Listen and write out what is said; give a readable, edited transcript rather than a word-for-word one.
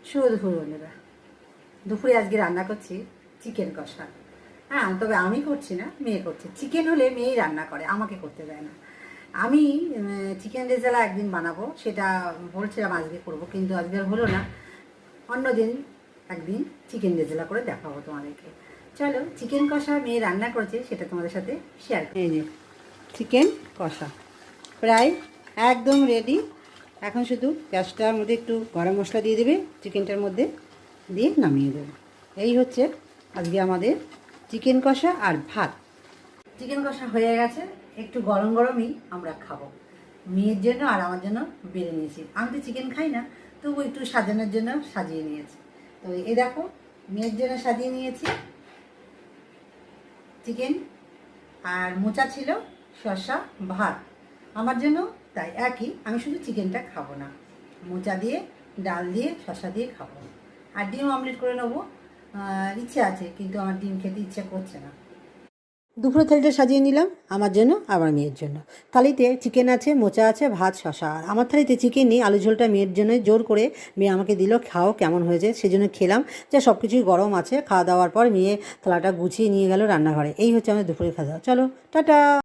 শুভ দুপুর বন্ধুরা। দুপুরে আজকে রান্না করছি চিকেন কষা। হ্যাঁ, তবে আমি করছি না, মেয়ে করছে। চিকেন হলে মেয়েই রান্না করে, আমাকে করতে দেয় না। আমি চিকেন রেজালা একদিন বানাবো, সেটা বলছিলাম আজকে করবো, কিন্তু আজকে আর হলো না। অন্যদিন একদিন চিকেন রেজালা করে দেখাবো তোমাদেরকে। চলো, চিকেন কষা মেয়ে রান্না করেছে সেটা তোমাদের সাথে শেয়ার করি। এই যে চিকেন কষা প্রায় একদম রেডি। এখন শুধু গ্যাসটার মধ্যে একটু গরম মশলা দিয়ে দেবে, চিকেনটার মধ্যে দিয়ে নামিয়ে দেবে। এই হচ্ছে আজকে আমাদের চিকেন কষা আর ভাত। চিকেন কষা হয়ে গেছে, একটু গরম গরমই আমরা খাবো। মেয়ের জন্য আর আমার জন্য বেড়ে নিয়েছি। আমি তো চিকেন খাই না, তবু একটু সাজানোর জন্য সাজিয়ে নিয়েছি। তো এই দেখো, মেয়ের জন্য সাজিয়ে নিয়েছি চিকেন, আর মোচা ছিল, শসা, ভাত। আমার জন্য তাই একই, আমি শুধু চিকেনটা খাবো না, মোচা দিয়ে, ডাল দিয়ে, শসা দিয়ে খাবো। আর ডিম অমলেট করে নেবো, ইচ্ছে আছে, কিন্তু আমার ডিম খেতে ইচ্ছে করছে না। দুপুরে থালিটা সাজিয়ে নিলাম আমার জন্য, আমার মেয়ের জন্য। থালিতে চিকেন আছে, মোচা আছে, ভাত, শসা। আর আমার থালিতে চিকেন নেই, আলু ঝোলটা মেয়ের জন্য জোর করে মেয়ে আমাকে দিল, খাও কেমন হয়েছে, সেজন্য খেলাম। যা সব কিছুই গরম আছে। খাওয়া দাওয়ার পর মেয়ে থালাটা গুছিয়ে নিয়ে গেল রান্নাঘরে। এই হচ্ছে আমাদের দুপুরে খাওয়া দাওয়া। চলো, টাটা।